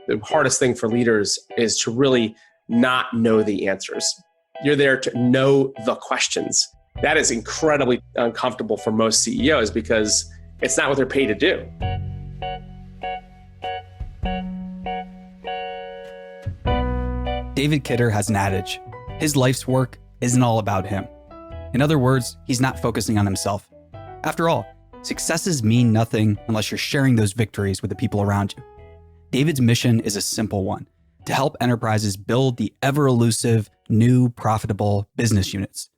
The hardest thing for leaders is to really not know the answers. You're there to know the questions. That is incredibly uncomfortable for most CEOs because it's not what they're paid to do. David Kidder has an adage. His life's work isn't all about him. In other words, he's not focusing on himself. After all, successes mean nothing unless you're sharing those victories with the people around you. David's mission is a simple one: to help enterprises build the ever-elusive, new, profitable business units.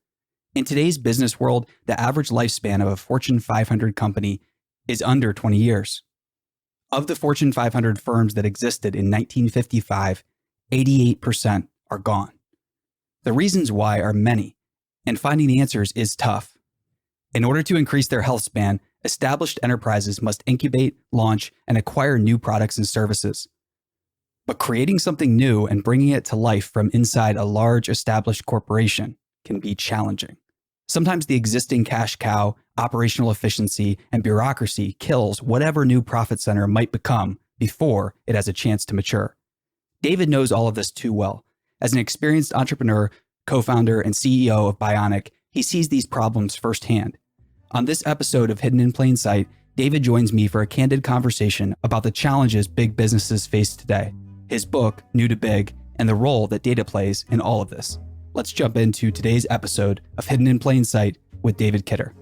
In today's business world, the average lifespan of a Fortune 500 company is under 20 years. Of the Fortune 500 firms that existed in 1955, 88% are gone. The reasons why are many, and finding the answers is tough. In order to increase their health span, established enterprises must incubate, launch, and acquire new products and services. But creating something new and bringing it to life from inside a large established corporation can be challenging. Sometimes the existing cash cow, operational efficiency, and bureaucracy kills whatever new profit center might become before it has a chance to mature. David knows all of this too well. As an experienced entrepreneur, co-founder, and CEO of Bionic, he sees these problems firsthand. On this episode of Hidden in Plain Sight, David joins me for a candid conversation about the challenges big businesses face today, his book, New to Big, and the role that data plays in all of this. Let's jump into today's episode of Hidden in Plain Sight with David Kidder.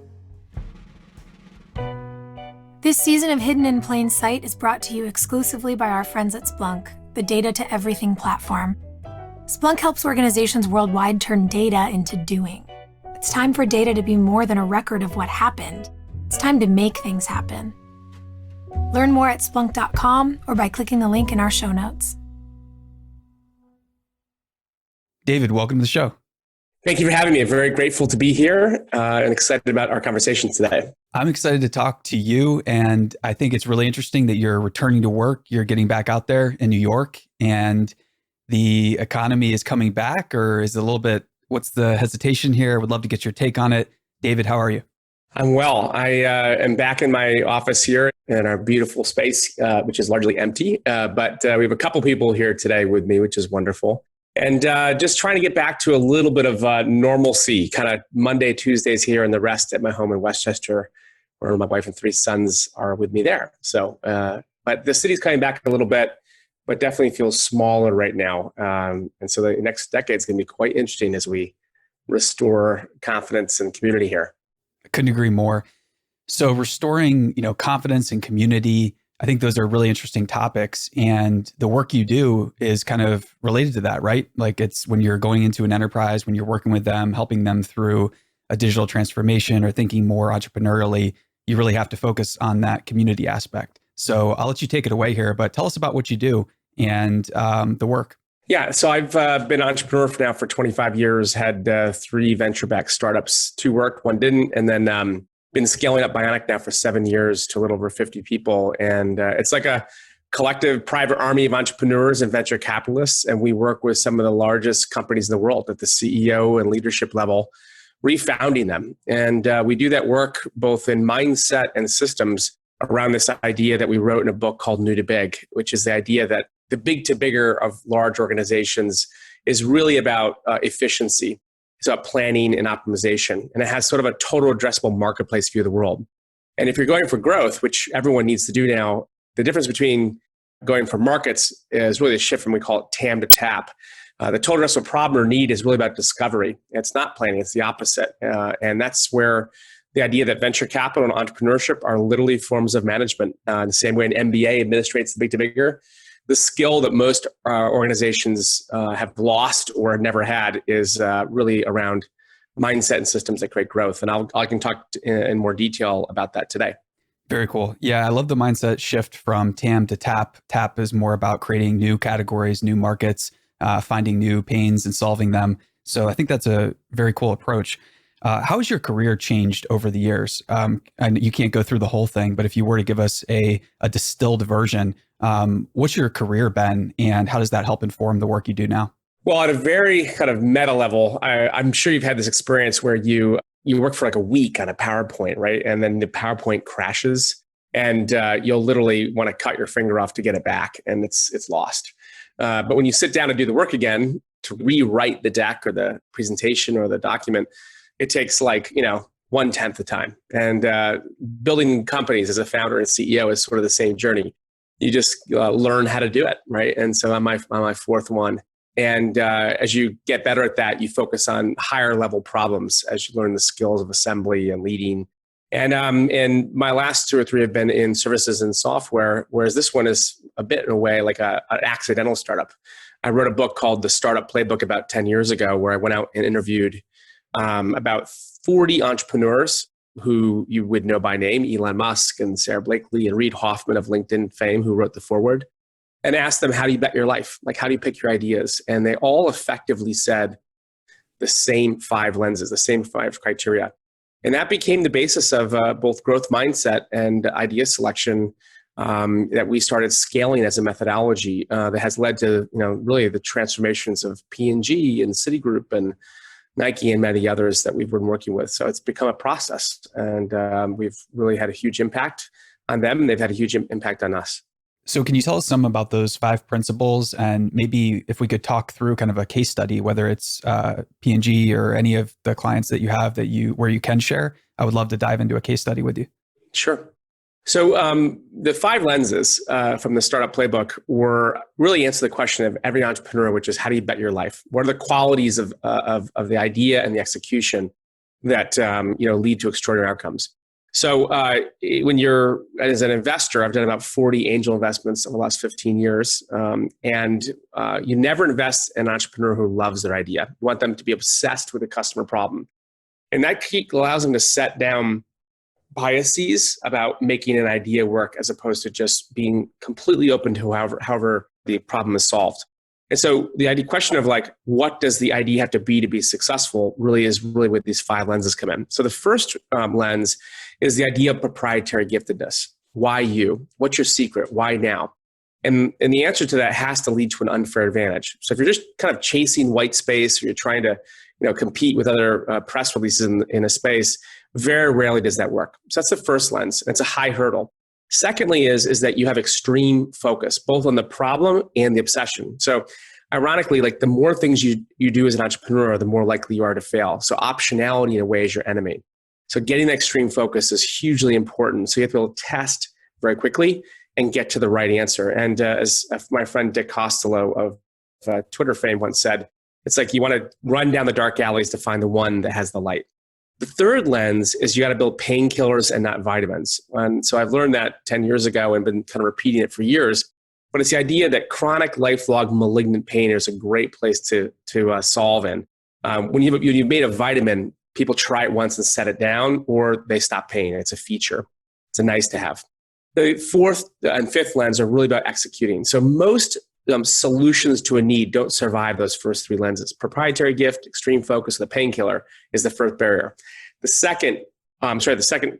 This season of Hidden in Plain Sight is brought to you exclusively by our friends at Splunk, the Data to Everything platform. Splunk helps organizations worldwide turn data into doing. It's time for data to be more than a record of what happened. It's time to make things happen. Learn more at Splunk.com or by clicking the link in our show notes. David, welcome to the show. Thank you for having me. I'm very grateful to be here and excited about our conversation today. I'm excited to talk to you, and I think it's really interesting that you're returning to work. You're getting back out there in New York, and the economy is coming back, or is it a little bit, what's the hesitation here? I would love to get your take on it. David, how are you? I'm well. I am back in my office here in our beautiful space, which is largely empty. But we have a couple people here today with me, which is wonderful. And just trying to get back to a little bit of normalcy, kind of Monday, Tuesdays here, and the rest at my home in Westchester, where my wife and 3 sons are with me there. So, but the city's coming back a little bit, but definitely feels smaller right now. And so the next decade is going to be quite interesting as we restore confidence and community here. I couldn't agree more. So restoring, confidence and community, I think those are really interesting topics. And the work you do is kind of related to that, right? Like it's when you're going into an enterprise, when you're working with them, helping them through a digital transformation or thinking more entrepreneurially, you really have to focus on that community aspect. So I'll let you take it away here, but tell us about what you do and the work. Yeah, so I've been an entrepreneur for 25 years, had 3 venture-backed startups, 2 worked, 1 didn't, and then been scaling up Bionic now for 7 years to a little over 50 people. And it's like a collective private army of entrepreneurs and venture capitalists, and we work with some of the largest companies in the world at the CEO and leadership level, refounding them. And we do that work both in mindset and systems around this idea that we wrote in a book called New to Big, which is the idea that the big to bigger of large organizations is really about efficiency. It's about planning and optimization. And it has sort of a total addressable marketplace view of the world. And if you're going for growth, which everyone needs to do now, the difference between going for markets is really a shift from, we call it TAM to TAP. The total addressable problem or need is really about discovery. It's not planning, it's the opposite. And that's where the idea that venture capital and entrepreneurship are literally forms of management. In the same way an MBA administrates the big to bigger, the skill that most organizations have lost or never had is really around mindset and systems that create growth. And I can talk in more detail about that today. Very cool. Yeah, I love the mindset shift from TAM to TAP. TAP is more about creating new categories, new markets, finding new pains and solving them. So I think that's a very cool approach. How has your career changed over the years? And you can't go through the whole thing, but if you were to give us a distilled version, what's your career been and how does that help inform the work you do now? Well, at a very kind of meta level, I'm sure you've had this experience where you work for like a week on a PowerPoint, right? And then the PowerPoint crashes and you'll literally want to cut your finger off to get it back, and it's lost. But when you sit down and do the work again to rewrite the deck or the presentation or the document, it takes 1/10 the time. And building companies as a founder and CEO is sort of the same journey. You just learn how to do it, right? And so I'm my fourth one. And as you get better at that, you focus on higher level problems as you learn the skills of assembly and leading. And my last two or three have been in services and software, whereas this one is a bit in a way like an accidental startup. I wrote a book called The Startup Playbook about 10 years ago, where I went out and interviewed about 40 entrepreneurs who you would know by name, Elon Musk and Sarah Blakely and Reid Hoffman of LinkedIn fame, who wrote the foreword, and asked them, how do you bet your life? Like, how do you pick your ideas? And they all effectively said the same 5 lenses, the same 5 criteria. And that became the basis of both growth mindset and idea selection that we started scaling as a methodology that has led to, really the transformations of P&G and Citigroup and Nike and many others that we've been working with. So it's become a process, and we've really had a huge impact on them, and they've had a huge impact on us. So can you tell us some about those 5 principles, and maybe if we could talk through kind of a case study, whether it's P&G or any of the clients that you have where you can share? I would love to dive into a case study with you. Sure. So the 5 lenses from the Startup Playbook were really answer the question of every entrepreneur, which is, how do you bet your life? What are the qualities of the idea and the execution that lead to extraordinary outcomes? So when you're, as an investor, I've done about 40 angel investments over the last 15 years. And you never invest in an entrepreneur who loves their idea. You want them to be obsessed with the customer problem. And that allows them to set down biases about making an idea work, as opposed to just being completely open to however the problem is solved. And so the idea question of what does the idea have to be successful is where these 5 lenses come in. So the first lens is the idea of proprietary giftedness. Why you? What's your secret? Why now? And the answer to that has to lead to an unfair advantage. So if you're just kind of chasing white space, or you're trying to compete with other press releases in a space, very rarely does that work. So that's the first lens. It's a high hurdle. Secondly is that you have extreme focus, both on the problem and the obsession. So ironically, the more things you do as an entrepreneur, the more likely you are to fail. So optionality in a way is your enemy. So getting that extreme focus is hugely important. So you have to be able to test very quickly and get to the right answer. And as my friend Dick Costello of Twitter fame once said, it's like you want to run down the dark alleys to find the one that has the light. The third lens is you got to build painkillers and not vitamins. And so I've learned that 10 years ago and been kind of repeating it for years. But it's the idea that chronic, lifelong, malignant pain is a great place to solve in. When you've made a vitamin, people try it once and set it down, or they stop paying. It's a feature. It's a nice to have. The fourth and fifth lens are really about executing. So most solutions to a need don't survive those first 3 lenses. Proprietary gift, extreme focus, the painkiller is the first barrier. The second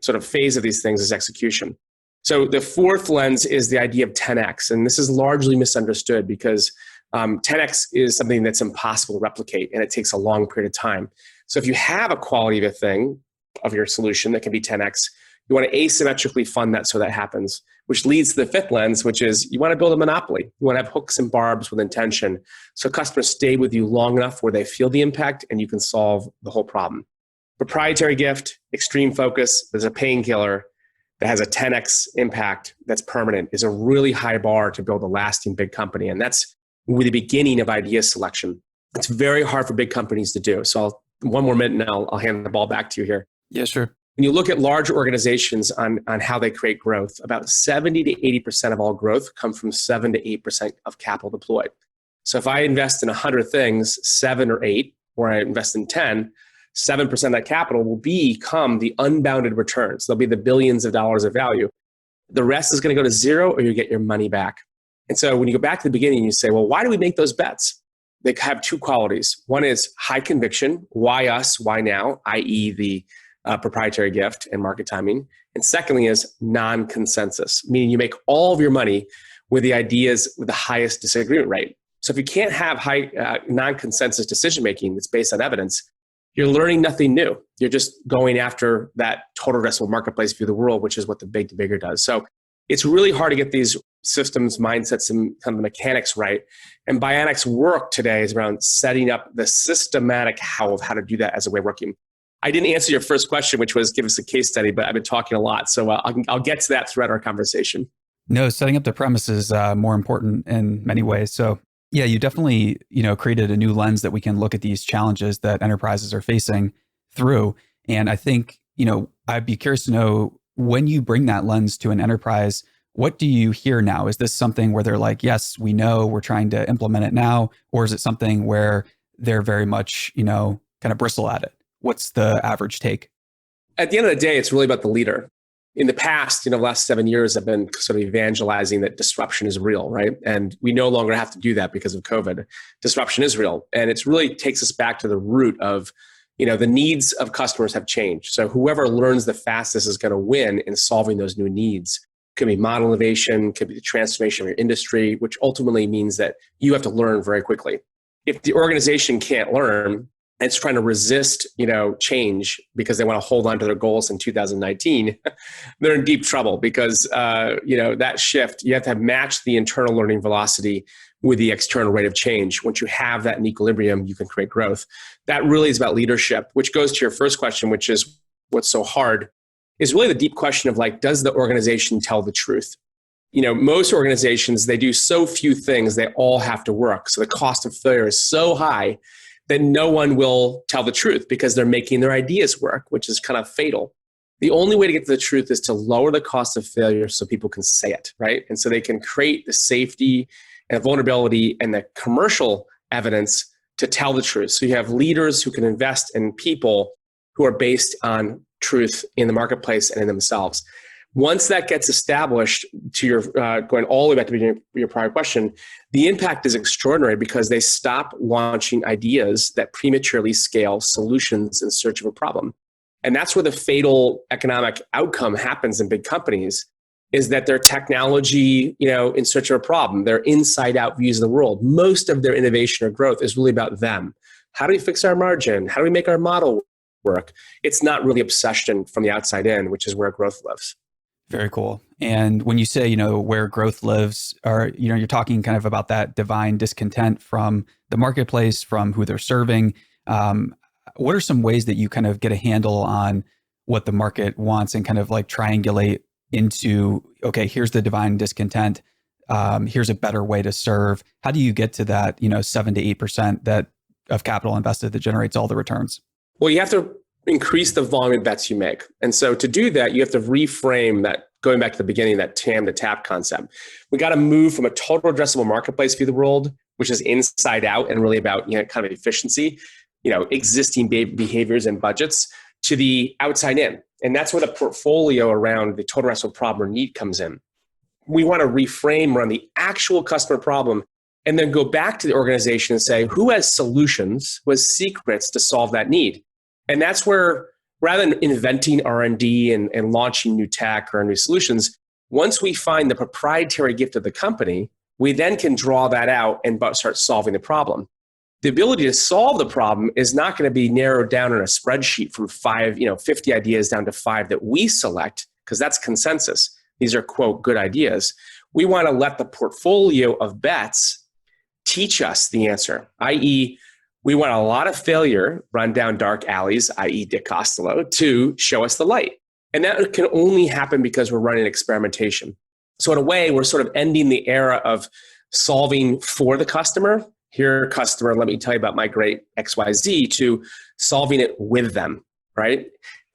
sort of phase of these things is execution. So the fourth lens is the idea of 10x. And this is largely misunderstood because 10x is something that's impossible to replicate, and it takes a long period of time. So if you have a quality of a thing, of your solution that can be 10x, you want to asymmetrically fund that so that happens, which leads to the fifth lens, which is you want to build a monopoly. You want to have hooks and barbs with intention. So customers stay with you long enough where they feel the impact and you can solve the whole problem. Proprietary gift, extreme focus, there's a painkiller that has a 10x impact that's permanent, is a really high bar to build a lasting big company. And that's with the beginning of idea selection. It's very hard for big companies to do. So one more minute and I'll hand the ball back to you here. Yeah, sure. When you look at large organizations on how they create growth, about 70 to 80% of all growth come from 7 to 8% of capital deployed. So if I invest in 100 things, 7 or 8, or I invest in 10, 7% of that capital will become the unbounded returns. They'll be the billions of dollars of value. The rest is going to go to zero, or you get your money back. And so when you go back to the beginning, you say, well, why do we make those bets? They have 2 qualities. One is high conviction. Why us? Why now? I.e. the proprietary gift and market timing. And secondly is non-consensus, meaning you make all of your money with the ideas with the highest disagreement rate. So if you can't have high non-consensus decision-making that's based on evidence, you're learning nothing new. You're just going after that total addressable marketplace view of the world, which is what the bigger does. So It's really hard to get these systems, mindsets, and kind of the mechanics right. And Bionic's work today is around setting up the systematic how of how to do that as a way of working. I didn't answer your first question, which was give us a case study, but I've been talking a lot. So I'll get to that throughout our conversation. No, setting up the premise is more important in many ways. So yeah, you definitely, created a new lens that we can look at these challenges that enterprises are facing through. And I think, I'd be curious to know, when you bring that lens to an enterprise, what do you hear now? Is this something where they're like, yes, we know, we're trying to implement it now? Or is it something where they're very much, kind of bristle at it? What's the average take? At the end of the day, it's really about the leader. In the past, the last 7 years, I've been sort of evangelizing that disruption is real, right? And we no longer have to do that because of COVID. Disruption is real. And it really takes us back to the root of, the needs of customers have changed. So whoever learns the fastest is going to win in solving those new needs. Could be model innovation, could be the transformation of your industry, which ultimately means that you have to learn very quickly. If the organization can't learn, and it's trying to resist, change because they want to hold on to their goals in 2019, they're in deep trouble because, that shift, you have to match the internal learning velocity with the external rate of change. Once you have that in equilibrium, you can create growth. That really is about leadership, which goes to your first question, which is what's so hard, is really the deep question of does the organization tell the truth? Most organizations, they do so few things, they all have to work. So the cost of failure is so high that no one will tell the truth because they're making their ideas work, which is kind of fatal. The only way to get to the truth is to lower the cost of failure so people can say it, right? And so they can create the safety and vulnerability and the commercial evidence to tell the truth. So you have leaders who can invest in people who are based on truth in the marketplace and in themselves. Once that gets established, to your going all the way back to your prior question, the impact is extraordinary because they stop launching ideas that prematurely scale solutions in search of a problem. And that's where the fatal economic outcome happens in big companies, is that their technology, in search of a problem, their inside out views of the world, most of their innovation or growth is really about them. How do we fix our margin? How do we make our model work? It's not really obsession from the outside in, which is where growth lives. Very cool. And when you say, where growth lives, or, you're talking kind of about that divine discontent from the marketplace, from who they're serving. What are some ways that you kind of get a handle on what the market wants and kind of triangulate into, okay, here's the divine discontent. Here's a better way to serve. How do you get to that, 7 to 8% that of capital invested that generates all the returns? Well, you have to increase the volume of bets you make. And so to do that, you have to reframe that, going back to the beginning, that TAM to TAP concept. We got to move from a total addressable marketplace view of the world, which is inside out and really about, kind of efficiency, existing behaviors and budgets, to the outside in. And that's where the portfolio around the total addressable problem or need comes in. We want to reframe around the actual customer problem and then go back to the organization and say, who has solutions, who has secrets to solve that need? And that's where, rather than inventing R&D and launching new tech or new solutions, once we find the proprietary gift of the company, we then can draw that out and start solving the problem. The ability to solve the problem is not going to be narrowed down in a spreadsheet from 50 ideas down to 5 that we select, because that's consensus. These are, quote, good ideas. We want to let the portfolio of bets teach us the answer, i.e., we want a lot of failure run down dark alleys, i.e. Dick Costello, to show us the light. And that can only happen because we're running experimentation. So in a way, we're sort of ending the era of solving for the customer. Here, customer, let me tell you about my great XYZ, to solving it with them, right?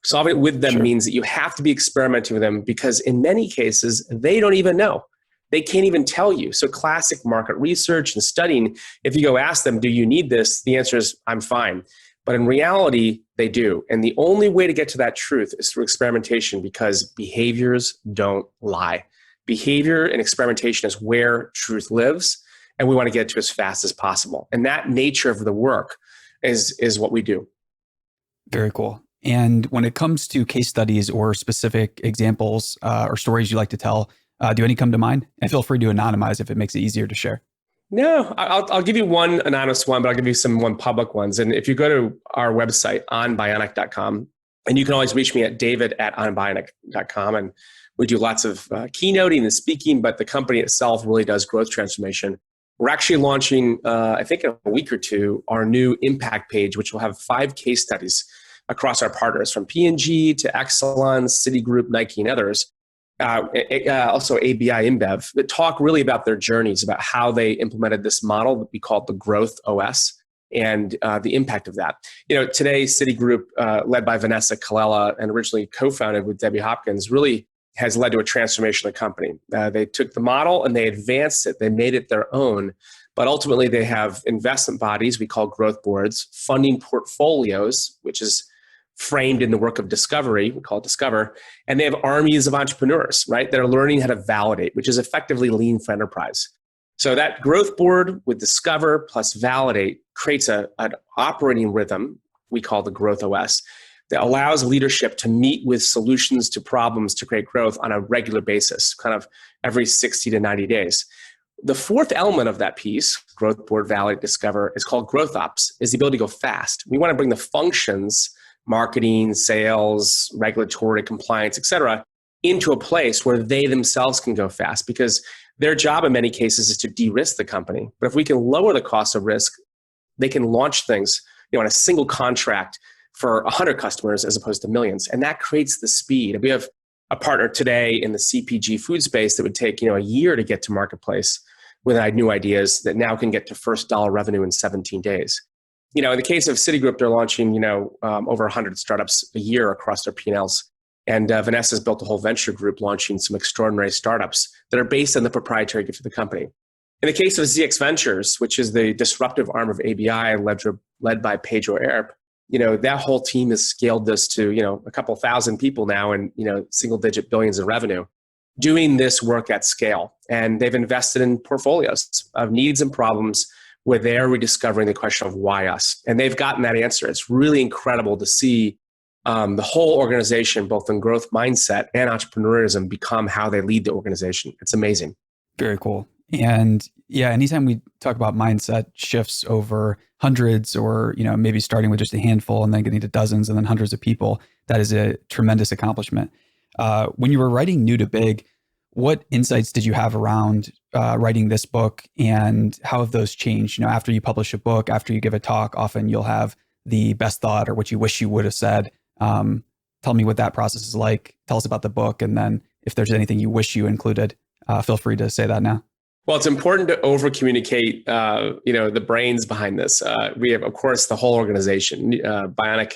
Solving it with them means that you have to be experimenting with them because in many cases, they don't even know. They can't even tell you. So classic market research and studying, if you go ask them, do you need this? The answer is, I'm fine. But in reality, they do. And the only way to get to that truth is through experimentation, because behaviors don't lie. Behavior and experimentation is where truth lives, and we want to get to as fast as possible. And that nature of the work is what we do. Very cool. And when it comes to case studies or specific examples or stories you like to tell, do any come to mind? And feel free to anonymize if it makes it easier to share. No, I'll give you one anonymous one, but I'll give you one public ones. And if you go to our website, onbionic.com, and you can always reach me at david@onbionic.com. And We do lots of keynoting and speaking, but the company itself really does growth transformation. We're actually launching, I think in a week or two, our new impact page, which will have 5 case studies across our partners from P&G to Exelon, Citigroup, Nike, and others. Also ABI InBev, that talk really about their journeys, about how they implemented this model that we call the Growth OS and the impact of that. Today, Citigroup, led by Vanessa Colella and originally co-founded with Debbie Hopkins, really has led to a transformation of the company. They took the model and they advanced it. They made it their own. But ultimately, they have investment bodies we call growth boards, funding portfolios, which is framed in the work of discovery, we call it Discover, and they have armies of entrepreneurs, right, that are learning how to validate, which is effectively lean for enterprise. So that growth board with Discover plus Validate creates an operating rhythm we call the Growth OS that allows leadership to meet with solutions to problems to create growth on a regular basis, kind of every 60 to 90 days. The fourth element of that piece, Growth Board, Validate, Discover, is called Growth Ops, is the ability to go fast. We want to bring the functions, marketing, sales, regulatory, compliance, et cetera, into a place where they themselves can go fast because their job in many cases is to de-risk the company. But if we can lower the cost of risk, they can launch things on a single contract for 100 customers as opposed to millions. And that creates the speed. We have a partner today in the CPG food space that would take a year to get to marketplace with new ideas that now can get to first dollar revenue in 17 days. In the case of Citigroup, they're launching over 100 startups a year across their P&Ls. And Vanessa's built a whole venture group launching some extraordinary startups that are based on the proprietary gift of the company. In the case of ZX Ventures, which is the disruptive arm of ABI led by Pedro Arp, that whole team has scaled this to a couple thousand people now and single-digit billions in revenue, doing this work at scale. And they've invested in portfolios of needs and problems where they're rediscovering the question of why us. And they've gotten that answer. It's really incredible to see the whole organization, both in growth mindset and entrepreneurism, become how they lead the organization. It's amazing. Very cool. And yeah, anytime we talk about mindset shifts over hundreds or, maybe starting with just a handful and then getting to dozens and then hundreds of people, that is a tremendous accomplishment. When you were writing New to Big, what insights did you have around writing this book and how have those changed? After you publish a book, after you give a talk, often you'll have the best thought or what you wish you would have said. Tell me what that process is like. Tell us about the book. And then if there's anything you wish you included, feel free to say that now. Well, it's important to over-communicate, the brains behind this. We have, of course, the whole organization. Bionic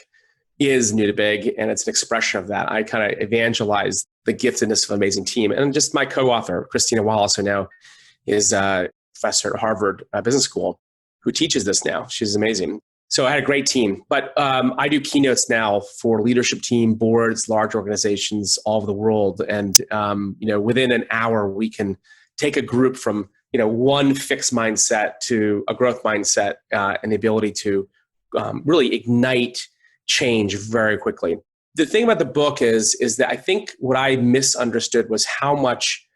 is New to Big, and it's an expression of that. I kind of evangelize the giftedness of an amazing team. And just my co-author, Christina Wallace, who now is a professor at Harvard Business School, who teaches this now. She's amazing. So I had a great team. But I do keynotes now for leadership team, boards, large organizations all over the world. And, within an hour, we can take a group from one fixed mindset to a growth mindset and the ability to really ignite change very quickly. The thing about the book is that I think what I misunderstood was how much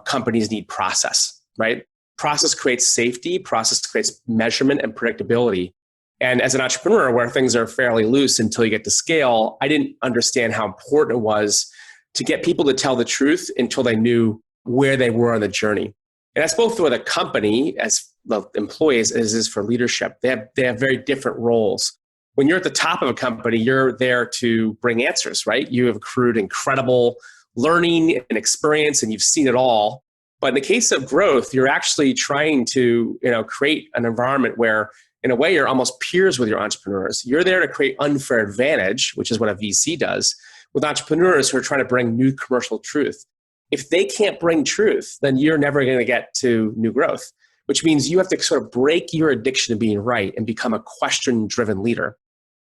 companies need process, right? Process creates safety, process creates measurement and predictability. And as an entrepreneur where things are fairly loose until you get to scale, I didn't understand how important it was to get people to tell the truth until they knew where they were on the journey. And that's both for the company as the employees as it is for leadership. They have very different roles. When you're at the top of a company, you're there to bring answers, right? You have accrued incredible learning and experience and you've seen it all. But in the case of growth, you're actually trying to create an environment where in a way you're almost peers with your entrepreneurs. You're there to create unfair advantage, which is what a VC does, with entrepreneurs who are trying to bring new commercial truth. If they can't bring truth, then you're never going to get to new growth, which means you have to sort of break your addiction to being right and become a question-driven leader.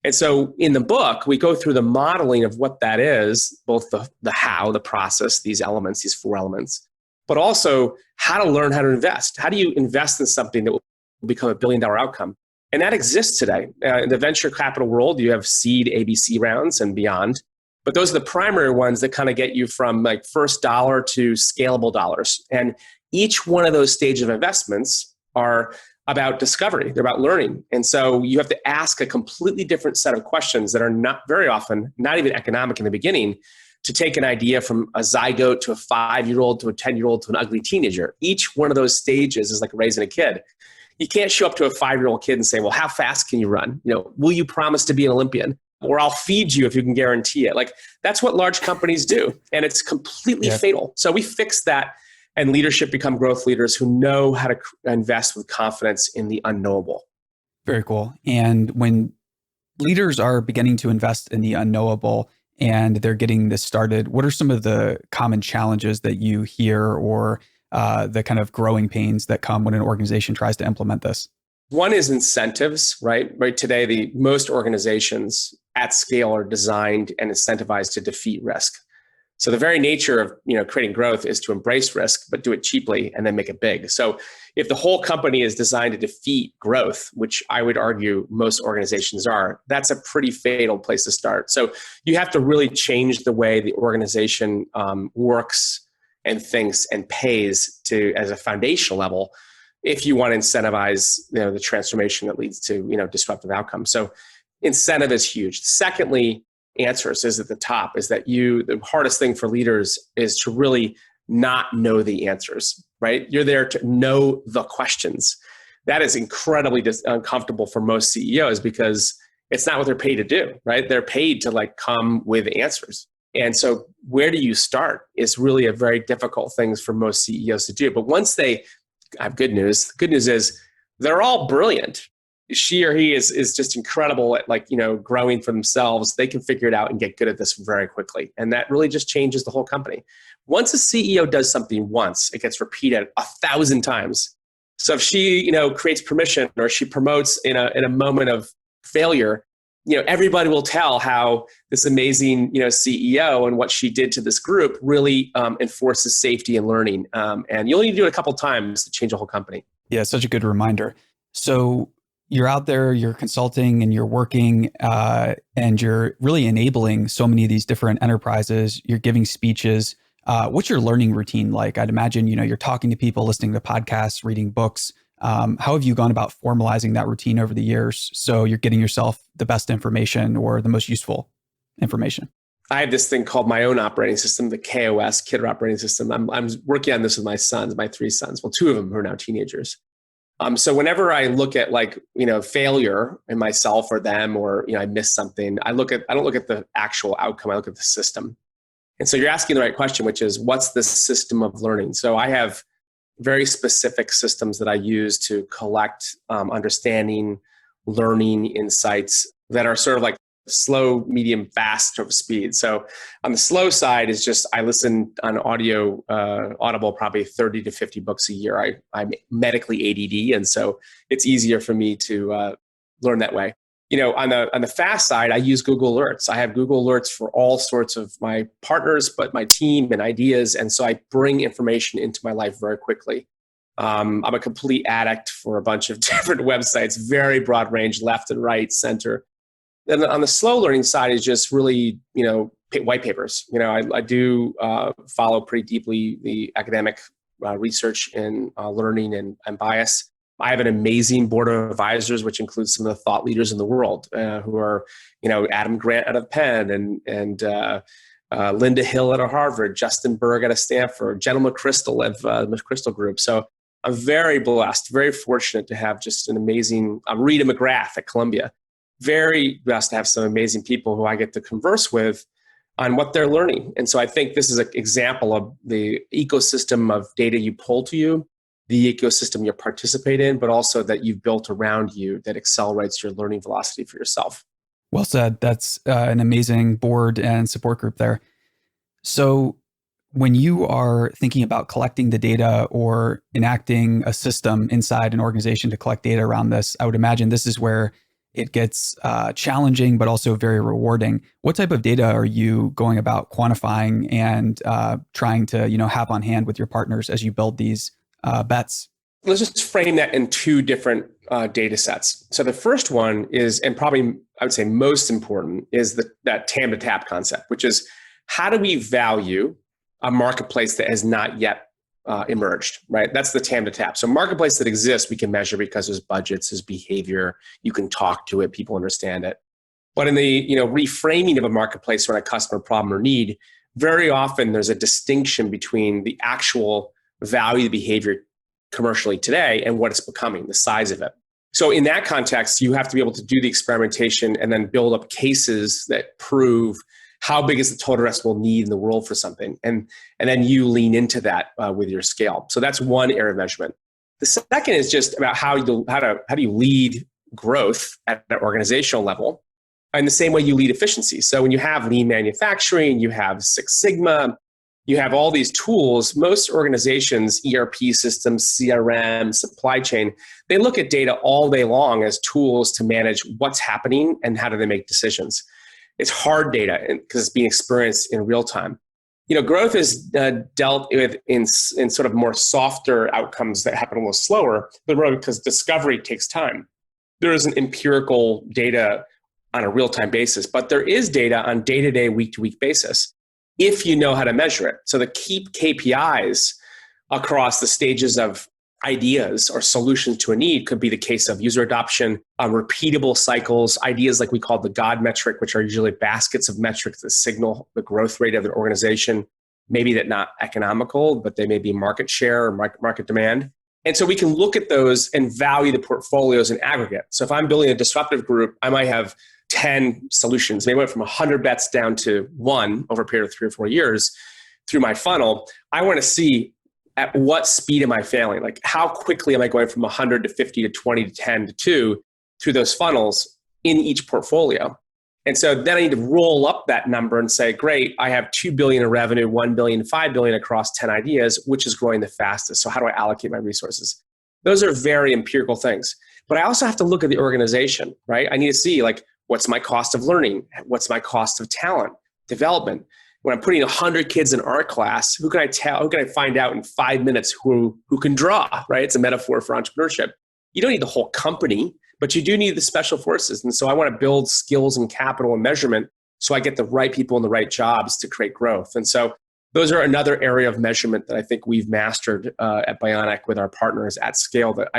And so in the book, we go through the modeling of what that is, both the how, the process, these elements, these 4 elements, but also how to learn how to invest. How do you invest in something that will become a $1 billion outcome? And that exists today. In the venture capital world, you have seed ABC rounds and beyond. But those are the primary ones that kind of get you from like first dollar to scalable dollars. And each one of those stages of investments are about discovery. They're about learning. And so you have to ask a completely different set of questions that are not very often, not even economic in the beginning, to take an idea from a zygote to a 5-year-old to a 10-year-old to an ugly teenager. Each one of those stages is like raising a kid. You can't show up to a 5-year-old kid and say, well, how fast can you run? Will you promise to be an Olympian? Or I'll feed you if you can guarantee it. Like, that's what large companies do. And it's completely fatal. So we fix that, and leadership become growth leaders who know how to invest with confidence in the unknowable. Very cool. And when leaders are beginning to invest in the unknowable and they're getting this started, what are some of the common challenges that you hear, or the kind of growing pains that come when an organization tries to implement this? One is incentives, right? Right today, most organizations at scale are designed and incentivized to defeat risk. So the very nature of creating growth is to embrace risk, but do it cheaply and then make it big. So if the whole company is designed to defeat growth, which I would argue most organizations are, that's a pretty fatal place to start. So you have to really change the way the organization works and thinks and pays as a foundational level if you want to incentivize the transformation that leads to disruptive outcomes. So incentive is huge. Secondly, answers is at the top. Is that the hardest thing for leaders is to really not know the answers, right? You're there to know the questions. That is incredibly uncomfortable for most CEOs because it's not what they're paid to do, right? They're paid to come with answers. And so where do you start is really a very difficult thing for most CEOs to do. But once they have good news, the good news is they're all brilliant. She or he is just incredible at growing for themselves. They can figure it out and get good at this very quickly. And that really just changes the whole company. Once a CEO does something once, it gets repeated 1,000 times. So if she, creates permission or she promotes in a moment of failure, everybody will tell how this amazing, CEO and what she did to this group really enforces safety and learning. And you only need to do it a couple times to change a whole company. Yeah, such a good reminder. So you're out there, you're consulting and you're working and you're really enabling so many of these different enterprises. You're giving speeches. What's your learning routine like? I'd imagine, you're talking to people, listening to podcasts, reading books. How have you gone about formalizing that routine over the years so you're getting yourself the best information or the most useful information? I have this thing called my own operating system, the KOS, Kidder Operating System. I'm working on this with my 3 sons. Well, 2 of them are now teenagers. So whenever I look at failure in myself or them, or I miss something, I don't look at the actual outcome. I look at the system. And so you're asking the right question, which is, what's the system of learning? So I have very specific systems that I use to collect understanding, learning insights that are sort of like slow, medium, fast sort of speed. So on the slow side is just, I listen on Audible, probably 30 to 50 books a year. I'm medically ADD. And so it's easier for me to learn that way. On the fast side, I use Google Alerts. I have Google Alerts for all sorts of my partners, but my team and ideas. And so I bring information into my life very quickly. I'm a complete addict for a bunch of different websites, very broad range, left and right, center. Then on the slow learning side is just really, white papers. I do follow pretty deeply the academic research in learning and bias. I have an amazing board of advisors, which includes some of the thought leaders in the world, who are, Adam Grant out of Penn and Linda Hill out of Harvard, Justin Berg out of Stanford, Jenna McChrystal of the McChrystal Group. So I'm very blessed, very fortunate to have just an amazing Rita McGrath at Columbia. Very blessed to have some amazing people who I get to converse with on what they're learning. And so I think this is an example of the ecosystem of data you pull to you, the ecosystem you participate in, but also that you've built around you that accelerates your learning velocity for yourself. Well said. That's an amazing board and support group there. So when you are thinking about collecting the data or enacting a system inside an organization to collect data around this, I would imagine this is where it gets challenging, but also very rewarding. What type of data are you going about quantifying and trying to, have on hand with your partners as you build these bets? Let's just frame that in 2 different data sets. So the first one is, and probably I would say most important, is that TAM to TAP concept, which is, how do we value a marketplace that has not yet emerged, right? That's the TAM to TAP. So marketplace that exists, we can measure because there's budgets, there's behavior, you can talk to it, people understand it. But in the reframing of a marketplace around a customer problem or need, very often there's a distinction between the actual value of the behavior commercially today and what it's becoming, the size of it. So in that context, you have to be able to do the experimentation and then build up cases that prove how big is the total addressable need in the world for something. And then you lean into that with your scale. So that's one area of measurement. The second is just about how do you lead growth at an organizational level in the same way you lead efficiency. So when you have lean manufacturing, you have Six Sigma, you have all these tools. Most organizations, ERP systems, CRM, supply chain, they look at data all day long as tools to manage what's happening and how do they make decisions. It's hard data because it's being experienced in real time. Growth is dealt with in sort of more softer outcomes that happen a little slower, but really because discovery takes time. There isn't empirical data on a real-time basis, but there is data on day-to-day, week-to-week basis if you know how to measure it. So the key KPIs across the stages of ideas or solutions to a need could be the case of user adoption, repeatable cycles, ideas like we call the God metric, which are usually baskets of metrics that signal the growth rate of an organization. Maybe that not economical, but they may be market share or market demand. And so we can look at those and value the portfolios in aggregate. So if I'm building a disruptive group, I might have 10 solutions. Maybe I went from 100 bets down to one over a period of 3 or 4 years through my funnel. I want to see at what speed am I failing? Like how quickly am I going from 100 to 50 to 20 to 10 to 2 through those funnels in each portfolio? And so then I need to roll up that number and say, great, I have 2 billion in revenue, 1 billion, 5 billion across 10 ideas, which is growing the fastest. So how do I allocate my resources? Those are very empirical things. But I also have to look at the organization, right? I need to see like, what's my cost of learning? What's my cost of talent, development? When I'm putting 100 kids in art class, who can I find out in 5 minutes who can draw, right? It's a metaphor for entrepreneurship. You don't need the whole company, but you do need the special forces. And so I want to build skills and capital and measurement so I get the right people in the right jobs to create growth. And so those are another area of measurement that I think we've mastered at Bionic with our partners at scale that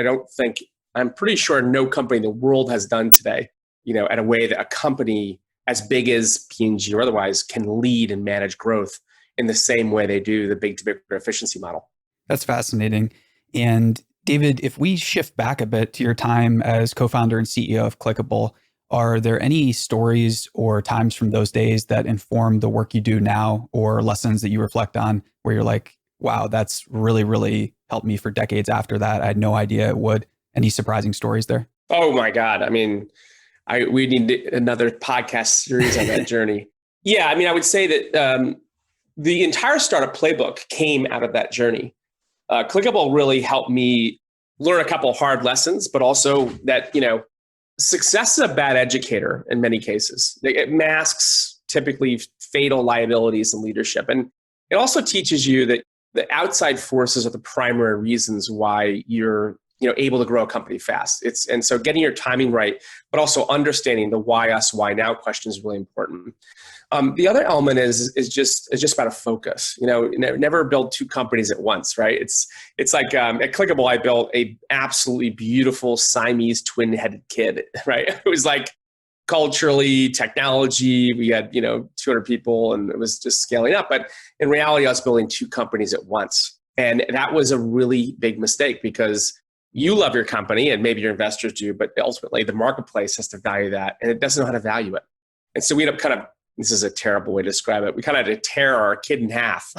I'm pretty sure no company in the world has done today, at a way that a company as big as P&G or otherwise can lead and manage growth in the same way they do the big to big efficiency model. That's fascinating. And David, if we shift back a bit to your time as co-founder and CEO of Clickable, are there any stories or times from those days that inform the work you do now or lessons that you reflect on where you're like, wow, that's really, really helped me for decades after that. I had no idea it would. Any surprising stories there? Oh my God. I mean, we need another podcast series on that journey. Yeah, I mean, I would say that the entire startup playbook came out of that journey. Clickable really helped me learn a couple of hard lessons, but also that, success is a bad educator in many cases. It masks typically fatal liabilities in leadership. And it also teaches you that the outside forces are the primary reasons why you're able to grow a company fast. And so getting your timing right, but also understanding the why us, why now question is really important. The other element is just about a focus. Never build two companies at once, right? It's like at Clickable, I built a absolutely beautiful Siamese twin-headed kid, right? It was like culturally, technology, we had 200 people, and it was just scaling up. But in reality, I was building two companies at once, and that was a really big mistake because you love your company and maybe your investors do, but ultimately the marketplace has to value that and it doesn't know how to value it. And so we end up this is a terrible way to describe it. We kind of had to tear our kid in half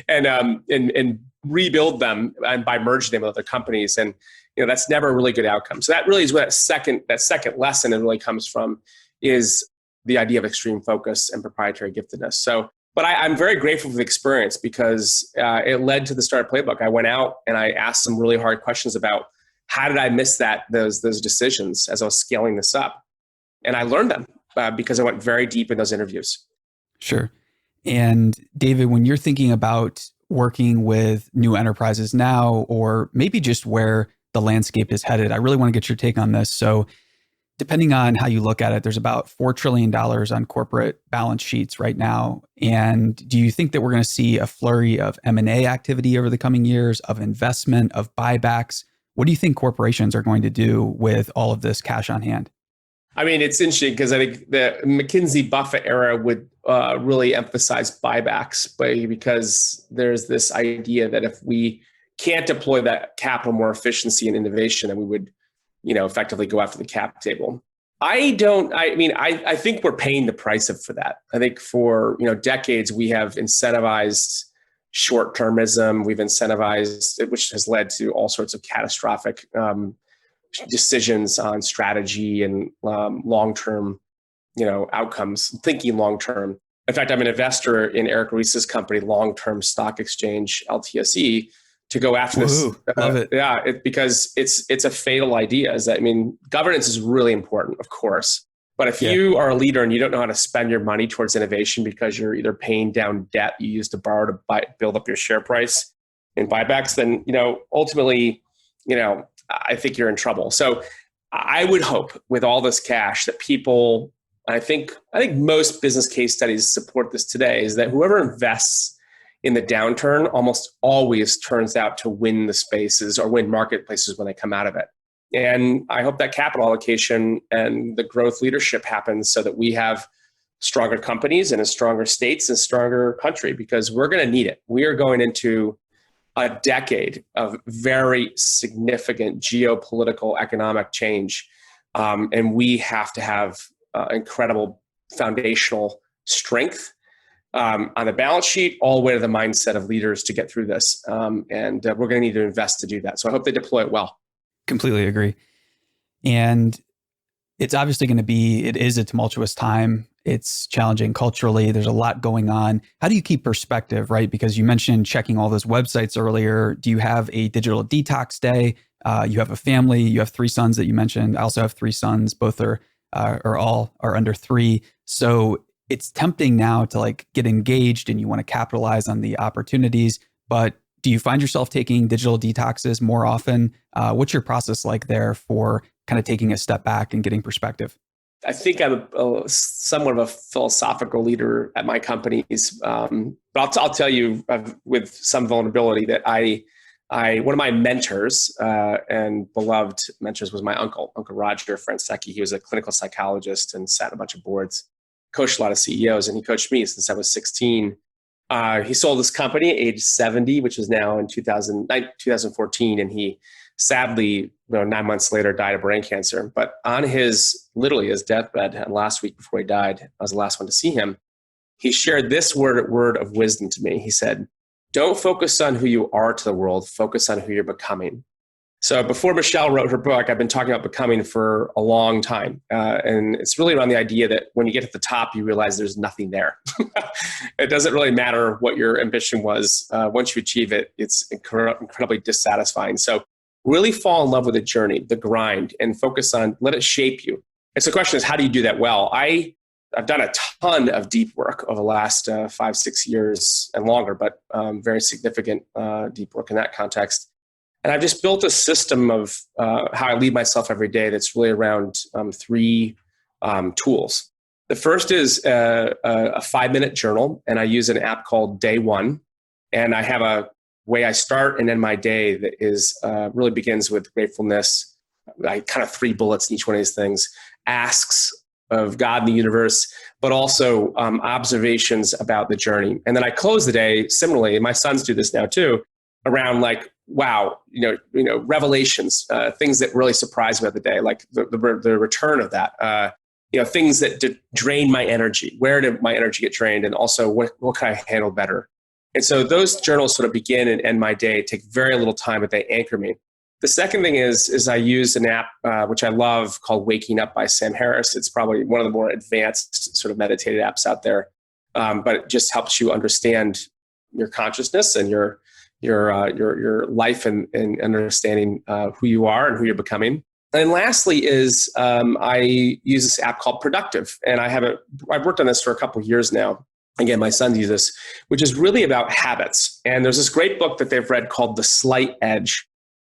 and rebuild them and by merging them with other companies. And that's never a really good outcome. So that really is what that second lesson it really comes from is the idea of extreme focus and proprietary giftedness. So, but I'm very grateful for the experience because it led to the startup playbook. I went out and I asked some really hard questions about how did I miss those decisions as I was scaling this up, and I learned them because I went very deep in those interviews. Sure. And David, when you're thinking about working with new enterprises now, or maybe just where the landscape is headed, I really want to get your take on this. So depending on how you look at it, there's about $4 trillion on corporate balance sheets right now. And do you think that we're going to see a flurry of M&A activity over the coming years, of investment, of buybacks? What do you think corporations are going to do with all of this cash on hand? I mean, it's interesting because I think the McKinsey Buffett era would really emphasize buybacks, because there's this idea that if we can't deploy that capital more efficiency and innovation, then we would, effectively go after the cap table. I think we're paying the price for that. I think for, decades, we have incentivized short-termism. We've incentivized, which has led to all sorts of catastrophic decisions on strategy and long-term, outcomes, thinking long-term. In fact, I'm an investor in Eric Ries's company, Long-Term Stock Exchange, LTSE, to go after this. Love it. Yeah, because it's a fatal idea. Governance is really important, of course. But if you are a leader and you don't know how to spend your money towards innovation because you're either paying down debt you used to borrow to build up your share price in buybacks, then, ultimately, I think you're in trouble. So I would hope with all this cash that people, I think most business case studies support this today, is that whoever invests in the downturn almost always turns out to win the spaces or win marketplaces when they come out of it. And I hope that capital allocation and the growth leadership happens so that we have stronger companies and stronger states and stronger country, because we're going to need it. We are going into a decade of very significant geopolitical economic change. And we have to have incredible foundational strength on the balance sheet, all the way to the mindset of leaders to get through this. And we're going to need to invest to do that. So I hope they deploy it well. Completely agree. And it's obviously it is a tumultuous time. It's challenging culturally. There's a lot going on. How do you keep perspective, right? Because you mentioned checking all those websites earlier. Do you have a digital detox day? You have a family. You have 3 sons that you mentioned. I also have 3 sons. Both are all under 3. So it's tempting now to get engaged and you want to capitalize on the opportunities. But do you find yourself taking digital detoxes more often? What's your process like there for kind of taking a step back and getting perspective? I think I'm somewhat of a philosophical leader at my companies. But I'll tell you with some vulnerability that one of my mentors and beloved mentors was my Uncle Roger Franceschi. He was a clinical psychologist and sat on a bunch of boards, coached a lot of CEOs, and he coached me since I was 16. He sold his company at age 70, which is now in 2014. And he sadly, 9 months later, died of brain cancer. But on literally his deathbed, and last week before he died, I was the last one to see him. He shared this word of wisdom to me. He said, "Don't focus on who you are to the world, focus on who you're becoming." So before Michelle wrote her book, I've been talking about becoming for a long time. And it's really around the idea that when you get to the top, you realize there's nothing there. It doesn't really matter what your ambition was. Once you achieve it, it's incredibly dissatisfying. So really fall in love with the journey, the grind, and focus on, let it shape you. And so the question is, how do you do that well? I've done a ton of deep work over the last 5-6 years and longer, but very significant deep work in that context. And I've just built a system of how I lead myself every day that's really around 3 tools. The first is a 5-minute journal, and I use an app called Day One. And I have a way I start and end my day that is really begins with gratefulness. I kind of 3 bullets in each one of these things. Asks of God and the universe, but also observations about the journey. And then I close the day similarly, and my sons do this now too, around wow, revelations, things that really surprise me about the day, like the return of that, things that drain my energy. Where did my energy get drained? And also what can I handle better? And so those journals sort of begin and end my day, take very little time, but they anchor me. The second thing is I use an app, which I love, called Waking Up by Sam Harris. It's probably one of the more advanced sort of meditative apps out there. But it just helps you understand your consciousness and your life and understanding who you are and who you're becoming. And lastly is I use this app called Productive. And I've worked on this for a couple of years now. Again, my sons use this, which is really about habits. And there's this great book that they've read called The Slight Edge,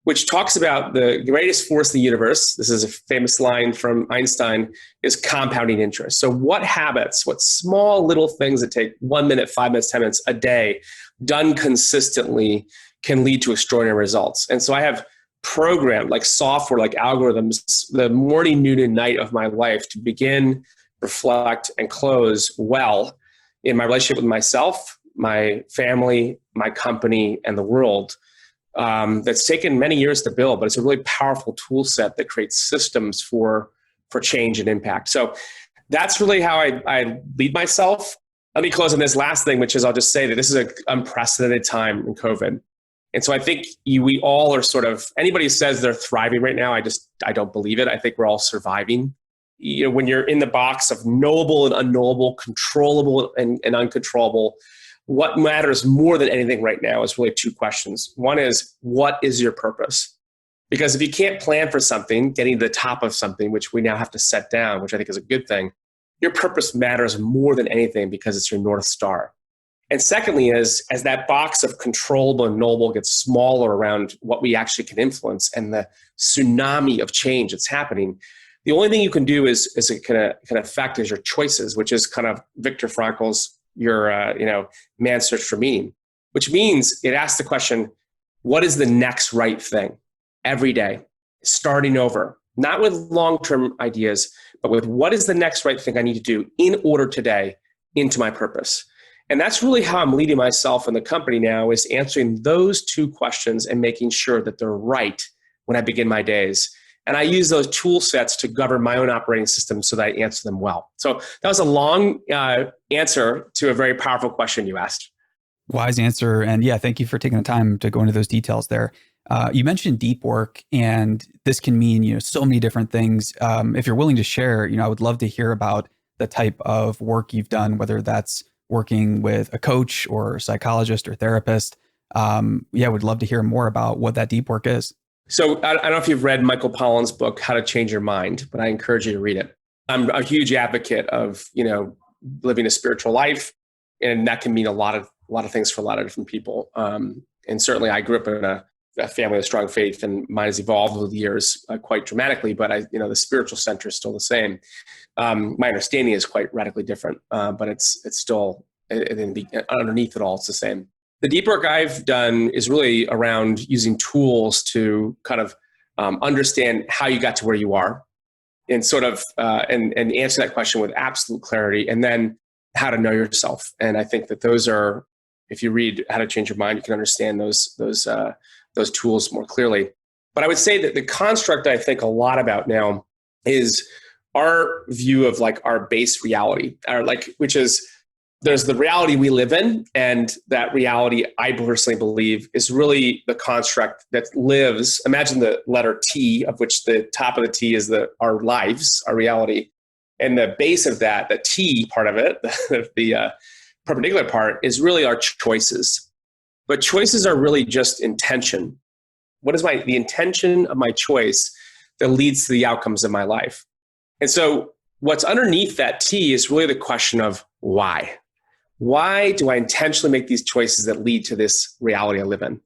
which talks about the greatest force in the universe. This is a famous line from Einstein, is compounding interest. So what small little things that take 1 minute, 5 minutes, 10 minutes a day, done consistently, can lead to extraordinary results. And so I have programmed like software, like algorithms, the morning, noon, and night of my life to begin, reflect, and close well in my relationship with myself, my family, my company, and the world. That's taken many years to build, but it's a really powerful tool set that creates systems for change and impact. So that's really how I lead myself. Let me close on this last thing, which is I'll just say that this is an unprecedented time in COVID. And so I think we all are sort of, anybody who says they're thriving right now, I don't believe it. I think we're all surviving. You know, when you're in the box of knowable and unknowable, controllable and uncontrollable, what matters more than anything right now is really two questions. One is, what is your purpose? Because if you can't plan for something, getting to the top of something, which we now have to set down, which I think is a good thing, your purpose matters more than anything because it's your North Star. And secondly is, as that box of controllable and knowable gets smaller around what we actually can influence and the tsunami of change that's happening, the only thing you can do is it can affect is your choices, which is kind of Viktor Frankl's man's search for meaning, which means it asks the question, what is the next right thing every day, starting over, not with long-term ideas, but with what is the next right thing I need to do in order today into my purpose. And that's really how I'm leading myself and the company now, is answering those two questions and making sure that they're right when I begin my days. And I use those tool sets to govern my own operating system so that I answer them well. So that was a long answer to a very powerful question you asked. Wise answer. And yeah, thank you for taking the time to go into those details there. You mentioned deep work, and this can mean, so many different things. If you're willing to share, I would love to hear about the type of work you've done, whether that's working with a coach or psychologist or therapist. Would love to hear more about what that deep work is. So I don't know if you've read Michael Pollan's book, How to Change Your Mind, but I encourage you to read it. I'm a huge advocate of, living a spiritual life, and that can mean a lot of things for a lot of different people. And certainly I grew up in a family with strong faith, and mine has evolved over the years quite dramatically, but the spiritual center is still the same. My understanding is quite radically different, but it's still underneath it all, it's the same. The deep work I've done is really around using tools to kind of understand how you got to where you are, and sort of and answer that question with absolute clarity, and then how to know yourself. And I think that those are, if you read How to Change Your Mind, you can understand those tools more clearly. But I would say that the construct I think a lot about now is our view of like our base reality, which is, there's the reality we live in, and that reality, I personally believe, is really the construct that lives. Imagine the letter T, of which the top of the T is our lives, our reality. And the base of that, the T part of it, the perpendicular part, is really our choices. But choices are really just intention. What is the intention of my choice that leads to the outcomes of my life? And so what's underneath that T is really the question of why. Why do I intentionally make these choices that lead to this reality I live in?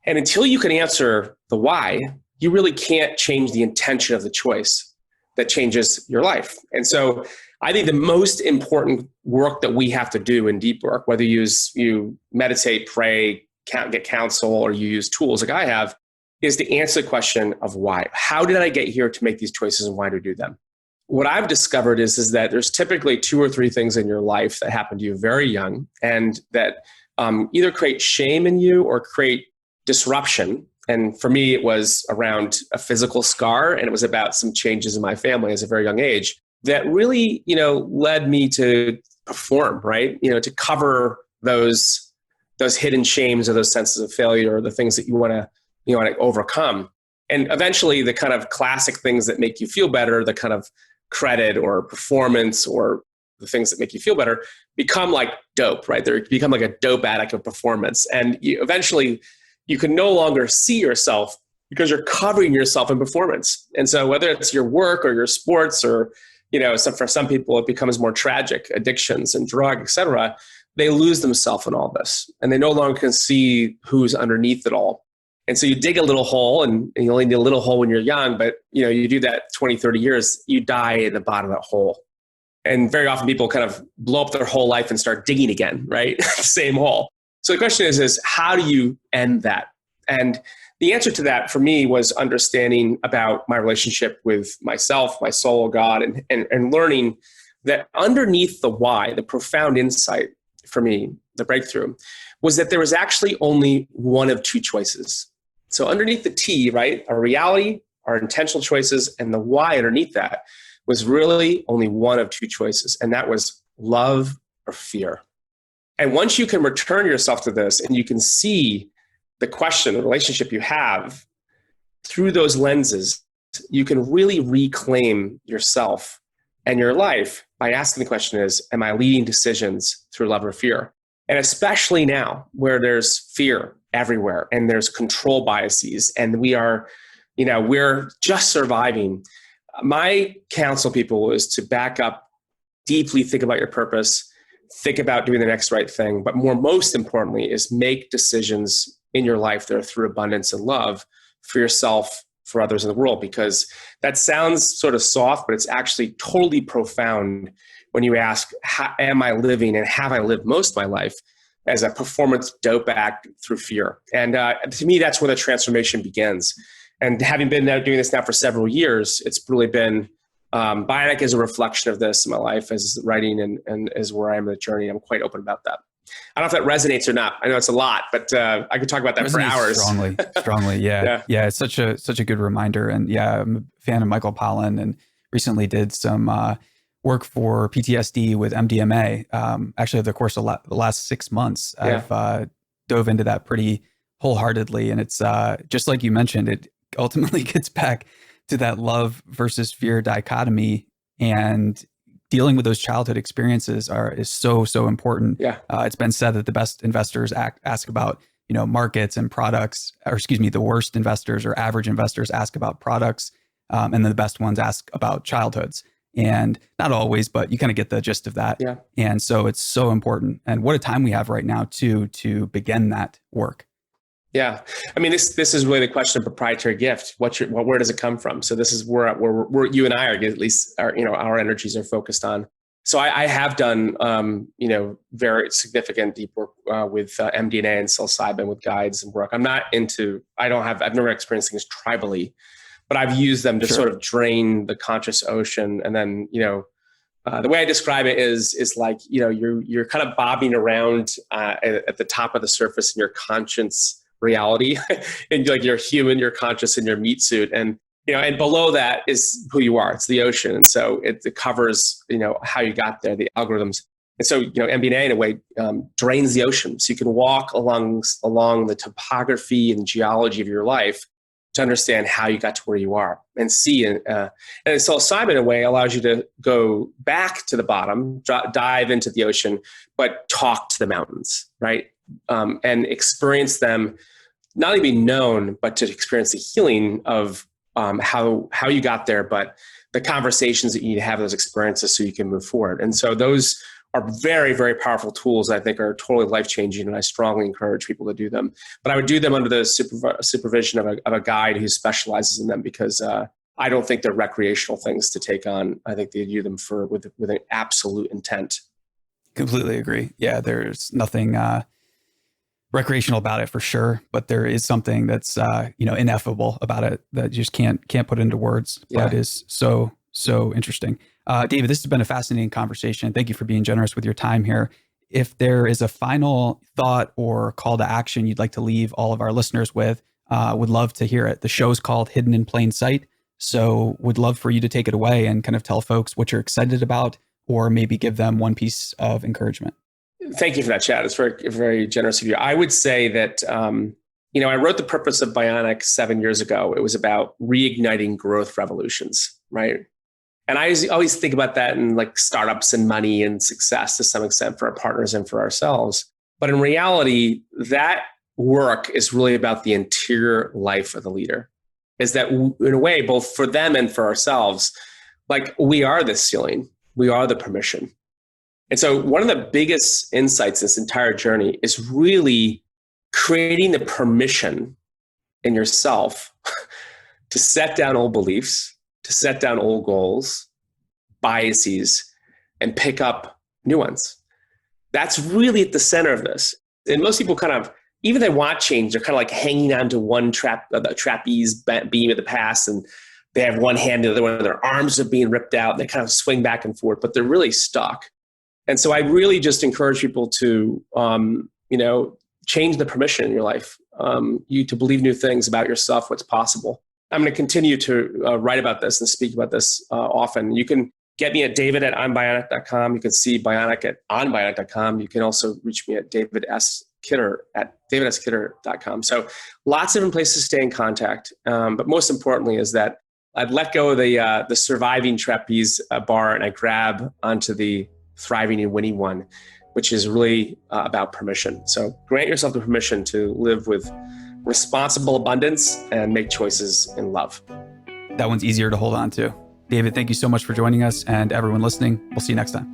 And until you can answer the why, you really can't change the intention of the choice that changes your life. And so I think the most important work that we have to do in deep work, whether you meditate, pray, get counsel, or you use tools like I have, is to answer the question of why. How did I get here to make these choices, and why do I do them? What I've discovered is that there's typically 2 or 3 things in your life that happen to you very young, and that either create shame in you or create disruption. And for me, it was around a physical scar, and it was about some changes in my family as a very young age that really, led me to perform, right? To cover those hidden shames or those senses of failure, or the things that you want to overcome. And eventually the kind of classic things that make you feel better, the kind of credit or performance or the things that make you feel better, become like dope, right? They become like a dope addict of performance. And eventually you can no longer see yourself because you're covering yourself in performance. And so whether it's your work or your sports, or, for some people it becomes more tragic, addictions and drug, et cetera, they lose themselves in all this, and they no longer can see who's underneath it all. And so you dig a little hole, and you only need a little hole when you're young, but you do that 20, 30 years, you die in the bottom of that hole. And very often people kind of blow up their whole life and start digging again, right? Same hole. So the question is how do you end that? And the answer to that for me was understanding about my relationship with myself, my soul, God, and learning that underneath the why, the profound insight for me, the breakthrough, was that there was actually only one of two choices. So underneath the T, right, our reality, our intentional choices, and the why underneath that was really only one of two choices, and that was love or fear. And once you can return yourself to this and you can see the question, the relationship you have through those lenses, you can really reclaim yourself and your life by asking the question is, am I leading decisions through love or fear? And especially now where there's fear everywhere and there's control biases and we're just surviving. My counsel people is to back up, deeply think about your purpose, think about doing the next right thing, but most importantly is make decisions in your life that are through abundance and love for yourself, for others in the world, because that sounds sort of soft, but it's actually totally profound when you ask, how am I living and have I lived most of my life as a performance dope act through fear? And to me, that's where the transformation begins. And having been doing this now for several years, it's really been, Bionic is a reflection of this in my life as writing and as where I am in the journey. I'm quite open about that. I don't know if that resonates or not. I know it's a lot, but I could talk about that for hours. Strongly. Yeah. It's such a good reminder. And yeah, I'm a fan of Michael Pollan and recently did some work for PTSD with MDMA. Actually, over the course of the last 6 months, I've dove into that pretty wholeheartedly. And it's just like you mentioned, it ultimately gets back to that love versus fear dichotomy, and dealing with those childhood experiences is so important. Yeah. It's been said that the best investors ask about, markets and products, the worst investors or average investors ask about products. And then the best ones ask about childhoods, and not always, but you kind of get the gist of that. Yeah. And so it's so important. And what a time we have right now to begin that work. Yeah. I mean, this is really the question of proprietary gift. Where does it come from? So this is where you and I are, at least our energies are focused on. So I have done, very significant deep work with MDMA and psilocybin with guides and work. I've never experienced things tribally, but I've used them to sort of drain the conscious ocean. And then, the way I describe it is like, you're kind of bobbing around at the top of the surface in your conscience reality, and like you're human, you're conscious in your meat suit, and and below that is who you are. It's the ocean, and so it covers how you got there, the algorithms, and so MBNA in a way drains the ocean, so you can walk along the topography and geology of your life to understand how you got to where you are and see. And psilocybin in a way allows you to go back to the bottom, dive into the ocean, but talk to the mountains, right? And experience them, not only be known, but to experience the healing of how you got there, but the conversations that you need to have those experiences so you can move forward. And so those are very, very powerful tools I think are totally life-changing, and I strongly encourage people to do them. But I would do them under the supervision of a guide who specializes in them, because I don't think they're recreational things to take on. I think they do them with an absolute intent. Completely agree. Yeah, there's nothing recreational about it for sure, but there is something that's ineffable about it that you just can't put into words. Yeah. But is so interesting. David, this has been a fascinating conversation. Thank you for being generous with your time here. If there is a final thought or call to action you'd like to leave all of our listeners with, would love to hear it. The show's called Hidden in Plain Sight, so would love for you to take it away and kind of tell folks what you're excited about, or maybe give them one piece of encouragement. Thank you for that, Chad. It's very, very generous of you. I would say that, I wrote the purpose of Bionic 7 years ago. It was about reigniting growth revolutions, right? And I always think about that in like startups and money and success to some extent for our partners and for ourselves. But in reality, that work is really about the interior life of the leader. Is that in a way, both for them and for ourselves, like we are the ceiling, we are the permission. And so one of the biggest insights in this entire journey is really creating the permission in yourself to set down old beliefs, to set down old goals, biases, and pick up new ones. That's really at the center of this. And most people kind of, even if they want change, they're kind of like hanging on to one trapeze beam of the past, and they have one hand to the other one, and their arms are being ripped out, and they kind of swing back and forth, but they're really stuck. And so I really just encourage people to, change the permission in your life, you to believe new things about yourself, what's possible. I'm going to continue to write about this and speak about this often. You can get me at david@imbionic.com. You can see Bionic at onbionic.com. You can also reach me at davidsKidder.com. So lots of different places to stay in contact. But most importantly is that I'd let go of the surviving trapeze bar, and I grab onto the thriving and winning one, which is really about permission. So grant yourself the permission to live with responsible abundance and make choices in love. That one's easier to hold on to. David, thank you so much for joining us, and everyone listening, we'll see you next time.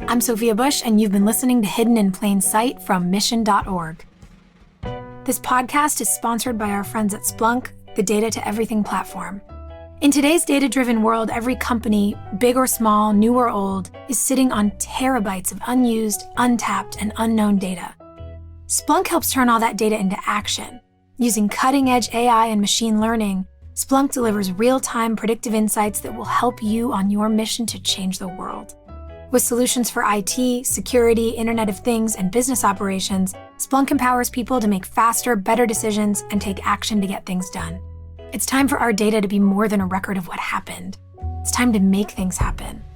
I'm Sophia Bush, and you've been listening to Hidden in Plain Sight from mission.org. This podcast is sponsored by our friends at Splunk, the Data to Everything platform. In today's data-driven world, every company, big or small, new or old, is sitting on terabytes of unused, untapped, and unknown data. Splunk helps turn all that data into action. Using cutting-edge AI and machine learning, Splunk delivers real-time predictive insights that will help you on your mission to change the world. With solutions for IT, security, Internet of Things, and business operations, Splunk empowers people to make faster, better decisions and take action to get things done. It's time for our data to be more than a record of what happened. It's time to make things happen.